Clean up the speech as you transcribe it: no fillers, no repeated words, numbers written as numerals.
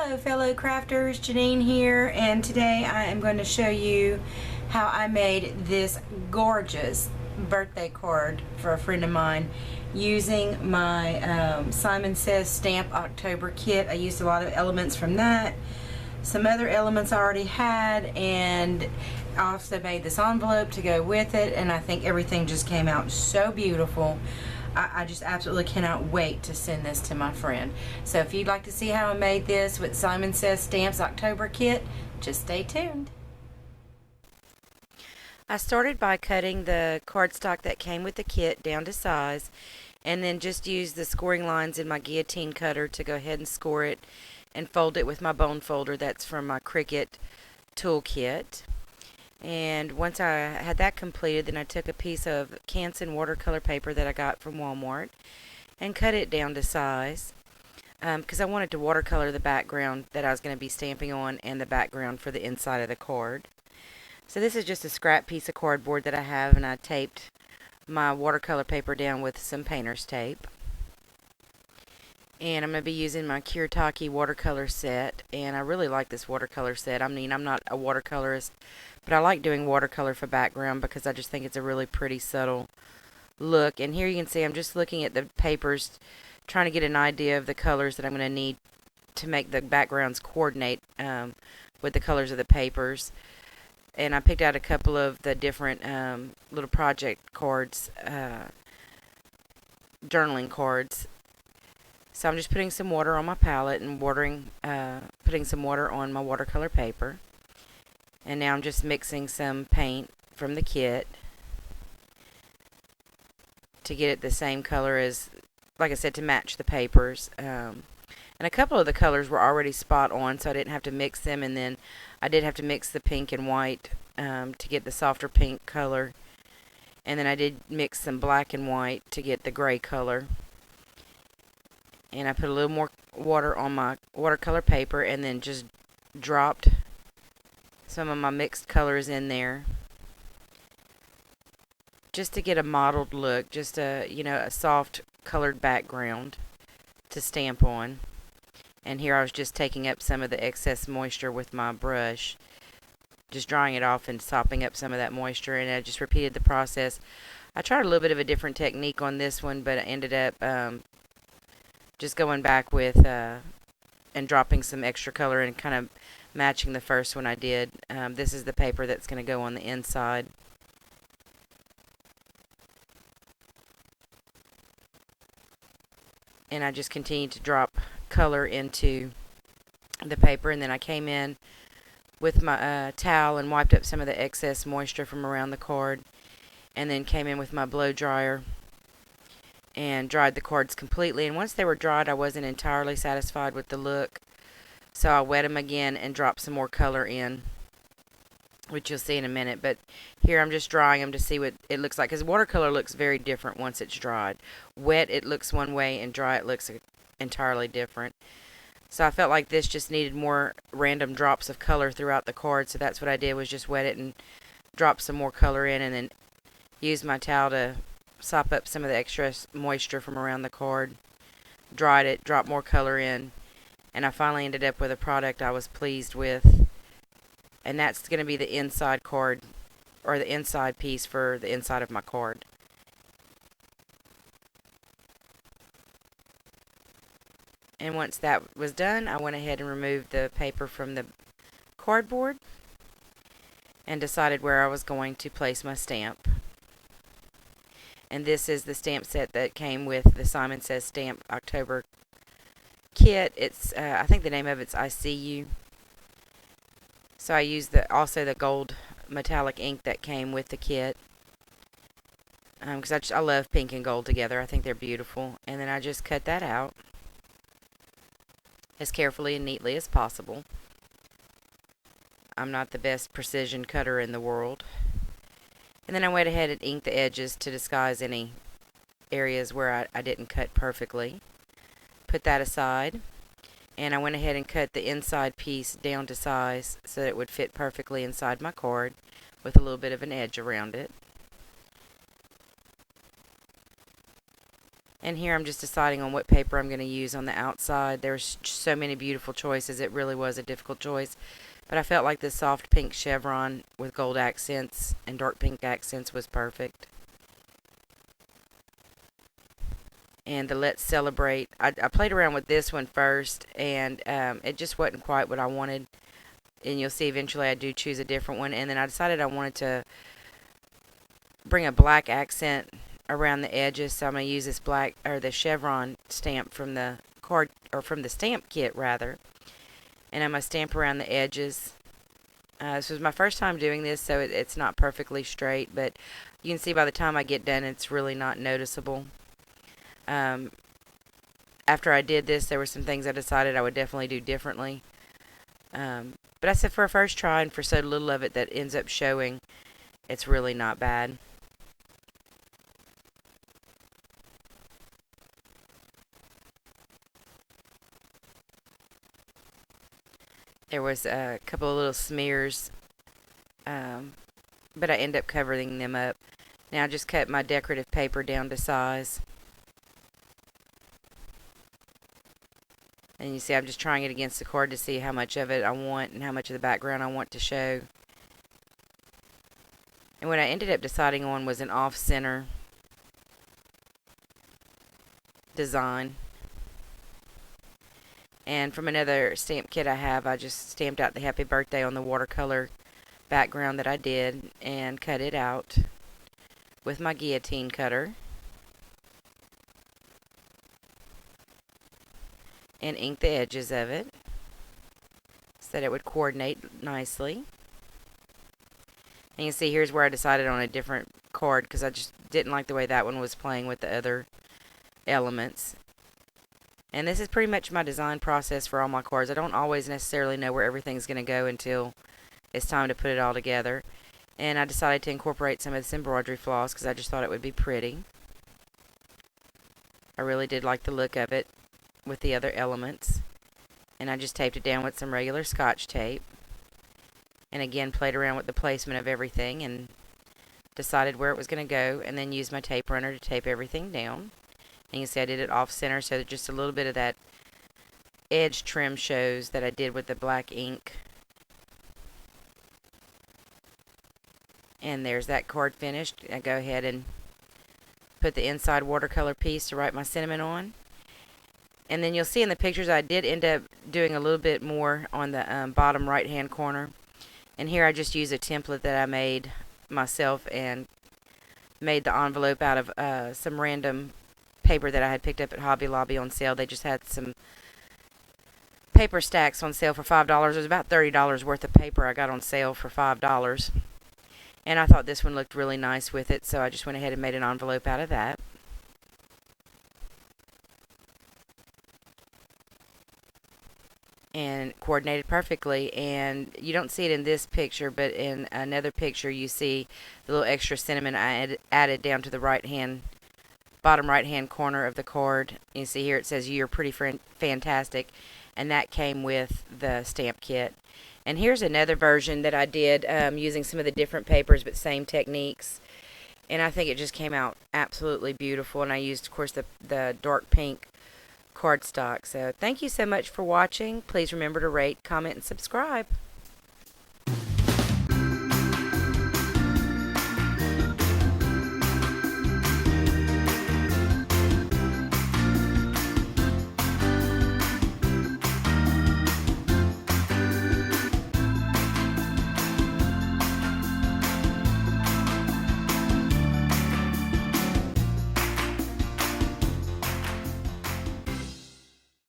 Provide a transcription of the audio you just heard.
Hello fellow crafters, Janine here, and today I am going to show you how I made this gorgeous birthday card for a friend of mine using my Simon Says Stamp October kit. I used a lot of elements from that, some other elements I already had, and I also made this envelope to go with it, and I think everything just came out so beautiful. I just absolutely cannot wait to send this to my friend. So if you'd like to see how I made this with Simon Says Stamps October kit, just stay tuned. I started by cutting the cardstock that came with the kit down to size, and then just used the scoring lines in my guillotine cutter to go ahead and score it and fold it with my bone folder that's from my Cricut toolkit. And once I had that completed, then I took a piece of Canson watercolor paper that I got from Walmart and cut it down to size because I wanted to watercolor the background that I was going to be stamping on and the background for the inside of the card. So this is just a scrap piece of cardboard that I have, and I taped my watercolor paper down with some painter's tape. And I'm going to be using my Kuretake watercolor set, and I really like this watercolor set. I mean, I'm not a watercolorist, but I like doing watercolor for background because I just think it's a really pretty, subtle look. And here you can see I'm just looking at the papers, trying to get an idea of the colors that I'm going to need to make the backgrounds coordinate with the colors of the papers. And I picked out a couple of the different little project cards, journaling cards. So I'm just putting some water on my palette and putting some water on my watercolor paper. And now I'm just mixing some paint from the kit to get it the same color as, like I said, to match the papers. And a couple of the colors were already spot on, so I didn't have to mix them. And then I did have to mix the pink and white to get the softer pink color. And then I did mix some black and white to get the gray color. And I put a little more water on my watercolor paper and then just dropped some of my mixed colors in there just to get a mottled look, just a soft colored background to stamp on. And here I was just taking up some of the excess moisture with my brush, just drying it off and sopping up some of that moisture, and I just repeated the process. I tried a little bit of a different technique on this one, but I ended up just going back with and dropping some extra color and kind of matching the first one I did. This is the paper that's going to go on the inside. And I just continued to drop color into the paper, and then I came in with my towel and wiped up some of the excess moisture from around the card, and then came in with my blow dryer and dried the cards completely. And once they were dried, I wasn't entirely satisfied with the look, so I wet them again and dropped some more color in, which you'll see in a minute. But here I'm just drying them to see what it looks like, because watercolor looks very different once it's dried. Wet, it looks one way, and dry, it looks entirely different. So I felt like this just needed more random drops of color throughout the card, so that's what I did, was just wet it and drop some more color in, and then use my towel to sop up some of the extra moisture from around the card. Dried it, dropped more color in, and I finally ended up with a product I was pleased with. And that's going to be the inside card, or the inside piece for the inside of my card. And once that was done, I went ahead and removed the paper from the cardboard and decided where I was going to place my stamp. And this is the stamp set that came with the Simon Says Stamp October kit. It's I think the name of it's I See You. So I used also the gold metallic ink that came with the kit, because I love pink and gold together. I think they're beautiful. And then I just cut that out as carefully and neatly as possible. I'm not the best precision cutter in the world. And then I went ahead and inked the edges to disguise any areas where I didn't cut perfectly. Put that aside. And I went ahead and cut the inside piece down to size so that it would fit perfectly inside my card with a little bit of an edge around it. And here I'm just deciding on what paper I'm going to use on the outside. There's so many beautiful choices. It really was a difficult choice. But I felt like this soft pink chevron with gold accents and dark pink accents was perfect. And the Let's Celebrate, I played around with this one first, and it just wasn't quite what I wanted. And you'll see eventually I do choose a different one. And then I decided I wanted to bring a black accent around the edges, so I'm going to use this black, or the chevron stamp from the card, or from the stamp kit rather, and I'm going to stamp around the edges. This was my first time doing this, so it's not perfectly straight, but you can see by the time I get done it's really not noticeable. After I did this, there were some things I decided I would definitely do differently, but I said for a first try and for so little of it that ends up showing, it's really not bad. There was a couple of little smears, but I end up covering them up. Now I just cut my decorative paper down to size. And you see I'm just trying it against the card to see how much of it I want and how much of the background I want to show. And what I ended up deciding on was an off-center design. And from another stamp kit I have, I just stamped out the happy birthday on the watercolor background that I did and cut it out with my guillotine cutter. And ink the edges of it so that it would coordinate nicely. And you can see here's where I decided on a different card because I just didn't like the way that one was playing with the other elements. And this is pretty much my design process for all my cards. I don't always necessarily know where everything's going to go until it's time to put it all together. And I decided to incorporate some of this embroidery floss because I just thought it would be pretty. I really did like the look of it with the other elements. And I just taped it down with some regular Scotch tape. And again, played around with the placement of everything and decided where it was going to go, and then used my tape runner to tape everything down. And you can see I did it off center so that just a little bit of that edge trim shows that I did with the black ink. And there's that card finished. I go ahead and put the inside watercolor piece to write my sentiment on. And then you'll see in the pictures I did end up doing a little bit more on the bottom right hand corner. And here I just used a template that I made myself and made the envelope out of some random paper that I had picked up at Hobby Lobby on sale. They just had some paper stacks on sale for $5. It was about $30 worth of paper I got on sale for $5. And I thought this one looked really nice with it, so I just went ahead and made an envelope out of that. And coordinated perfectly. And you don't see it in this picture, but in another picture you see the little extra sentiment I added down to the bottom right hand corner of the card. You see here it says "You're pretty fantastic," and that came with the stamp kit. And here's another version that I did using some of the different papers but same techniques, and I think it just came out absolutely beautiful. And I used, of course, the dark pink cardstock. So thank you so much for watching. Please remember to rate, comment, and subscribe.